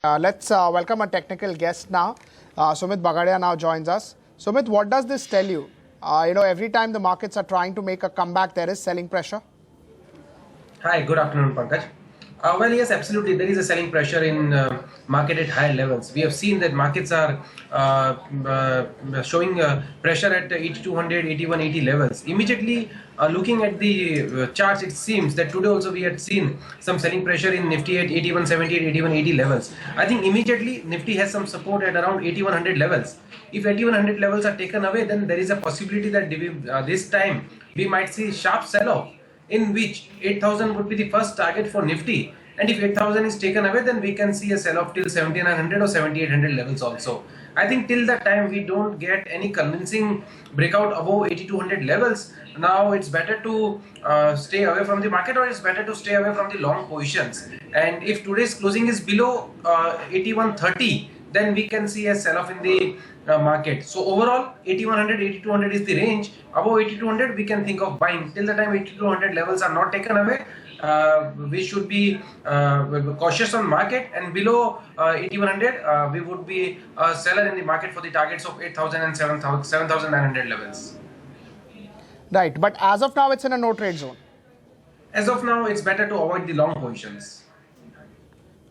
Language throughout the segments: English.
Let's welcome a technical guest now. Sumeet Bagadia now joins us. Sumit, what does this tell you? Every time the markets are trying to make a comeback, there is selling pressure. Hi, good afternoon, Pankaj. Well, yes, absolutely. There is a selling pressure in market at higher levels. We have seen that markets are showing pressure at 8200, 8180 levels. Immediately looking at the charts, it seems that today also we had seen some selling pressure in Nifty at 8170, 8180 levels. I think immediately Nifty has some support at around 8100 levels. If 8100 levels are taken away, then there is a possibility that this time we might see sharp sell-off, in which 8000 would be the first target for Nifty, and if 8000 is taken away, then we can see a sell-off till 7900 or 7800 levels also. I think till that time we don't get any convincing breakout above 8200 levels. Now it's better to stay away from the market, or it's better to stay away from the long positions. And if today's closing is below 8130, then we can see a sell-off in the market. So overall, 8100, 8200 is the range. Above 8200, we can think of buying. Till the time 8200 levels are not taken away, we should be cautious on market. And below 8100, we would be a seller in the market for the targets of 8000 and 7900 levels. Right, but as of now, it's in a no trade zone. As of now, it's better to avoid the long positions.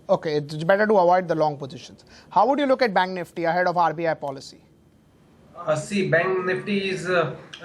Okay, it's better to avoid the long positions. How would you look at Bank Nifty ahead of RBI policy? See, Bank Nifty is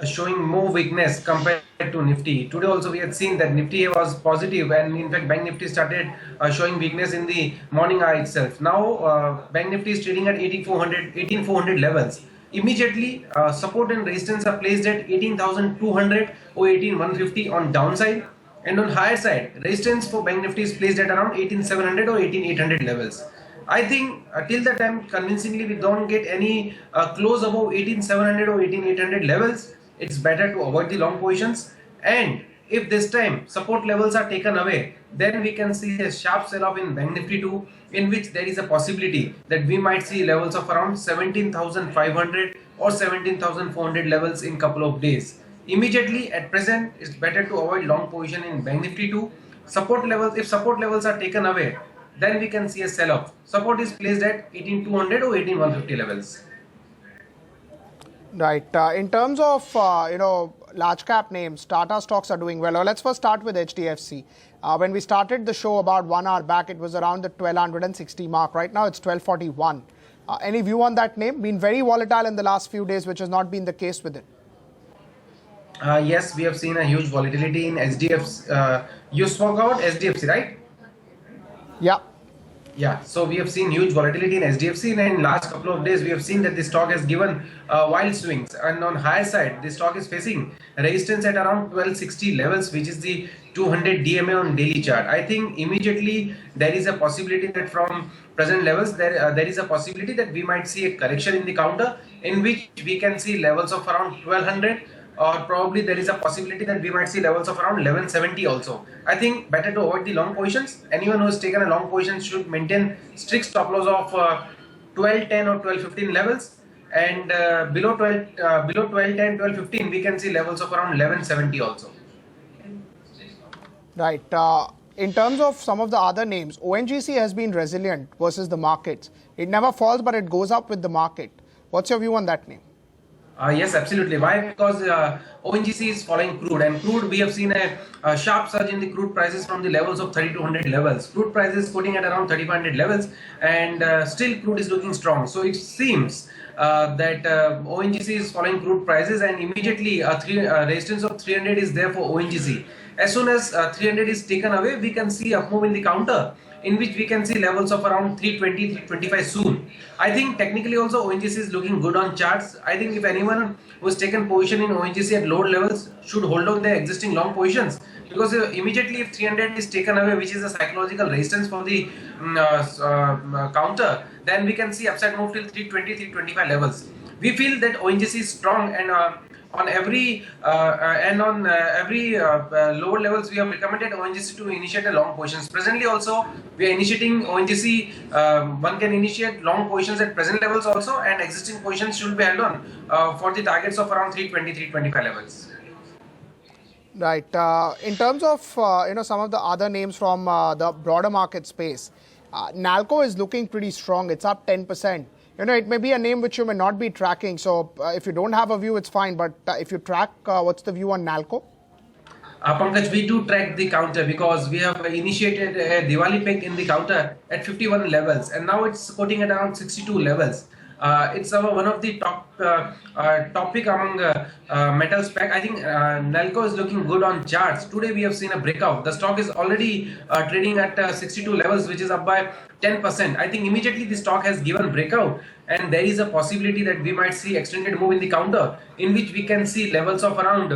showing more weakness compared to Nifty. Today also we had seen that Nifty was positive, and in fact Bank Nifty started showing weakness in the morning hour itself. Now Bank Nifty is trading at 18400 levels. Immediately support and resistance are placed at 18200 or 18150 on downside. And on higher side, resistance for Bank Nifty is placed at around 18700 or 18800 levels. I think till the time convincingly we don't get any close above 18700 or 18800 levels, it's better to avoid the long positions. And if this time support levels are taken away, then we can see a sharp sell-off in Bank Nifty too, in which there is a possibility that we might see levels of around 17500 or 17400 levels in couple of days. Immediately at present, it's better to avoid long position in Bank Nifty too. Support levels, if support levels are taken away, then we can see a sell-off. Support is placed at 18200 or 18150 levels. Right. In terms of large cap names, Tata stocks are doing well. Let's first start with HDFC. When we started the show about 1 hour back, it was around the 1260 mark. Right now, it's 1241. Any view on that name? Been very volatile in the last few days, which has not been the case with it. Yes, we have seen a huge volatility in SDFC. You spoke about SDFC, right? Yeah. Yeah, so we have seen huge volatility in SDFC, and in last couple of days we have seen that the stock has given wild swings, and on higher side the stock is facing resistance at around 1260 levels, which is the 200 DMA on daily chart. I think immediately there is a possibility that from present levels there is a possibility that we might see a correction in the counter, in which we can see levels of around 1200, or probably there is a possibility that we might see levels of around 1170 also. I think better to avoid the long positions. Anyone who has taken a long position should maintain strict stop loss of 1210 or 1215 levels, and below 1210, 1215 we can see levels of around 1170 also. Right. In terms of some of the other names, ONGC has been resilient versus the markets. It never falls, but it goes up with the market. What's your view on that name? Yes, absolutely. Why? Because ONGC is following crude, and crude, we have seen a sharp surge in the crude prices from the levels of 3200 levels. Crude prices quoting at around 3500 levels, and still crude is looking strong. So it seems that ONGC is following crude prices, and immediately resistance of 300 is there for ONGC. As soon as 300 is taken away, we can see upmove in the counter, in which we can see levels of around 320, 325 soon. I think technically also ONGC is looking good on charts. I think if anyone who has taken position in ONGC at lower levels should hold on their existing long positions, because immediately if 300 is taken away, which is a psychological resistance for the counter, then we can see upside move till 320, 325 levels. We feel that ONGC is strong, and on every lower levels we have recommended ONGC to initiate a long positions. Presently also we are initiating ONGC. One can initiate long positions at present levels also, and existing positions should be held on for the targets of around 320, 325 levels. Right. In terms of some of the other names from the broader market space, Nalco is looking pretty strong. It's up 10%. You know, it may be a name which you may not be tracking. So if you don't have a view, it's fine. But if you track, what's the view on Nalco? Pankaj, we do track the counter because we have initiated a Diwali pick in the counter at 51 levels, and now it's quoting at around 62 levels. It's one of the top pick among metals pack. I think Nalco is looking good on charts. Today we have seen a breakout. The stock is already trading at 62 levels, which is up by 10%. I think immediately the stock has given breakout, and there is a possibility that we might see extended move in the counter, in which we can see levels of around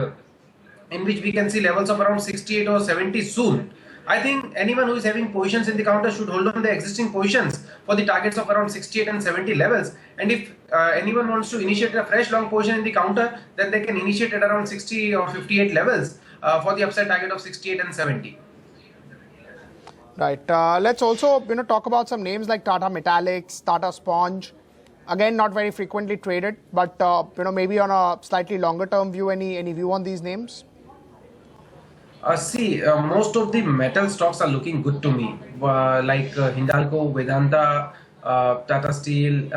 68 or 70 soon. I think anyone who is having positions in the counter should hold on the existing positions for the targets of around 68 and 70 levels. And if anyone wants to initiate a fresh long position in the counter, then they can initiate at around 60 or 58 levels for the upside target of 68 and 70. Right. Let's also talk about some names like Tata Metaliks, Tata Sponge. Again, not very frequently traded, but maybe on a slightly longer term view. Any view on these names? Most of the metal stocks are looking good to me, like Hindalco, Vedanta, Tata Steel,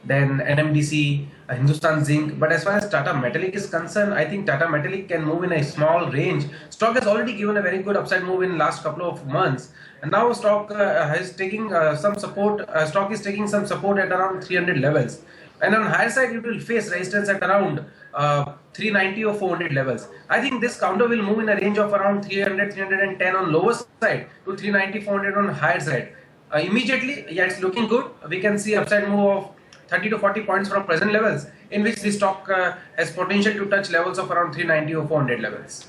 then NMDC, Hindustan Zinc. But as far as Tata Metaliks is concerned, I think Tata Metaliks can move in a small range. Stock has already given a very good upside move in last couple of months, and now stock is taking some support. Stock is taking some support at around 300 levels. And on higher side, it will face resistance at around 390 or 400 levels. I think this counter will move in a range of around 300, 310 on lower side to 390, 400 on higher side. Immediately, yeah, it's looking good. We can see upside move of 30 to 40 points from present levels, in which the stock has potential to touch levels of around 390 or 400 levels.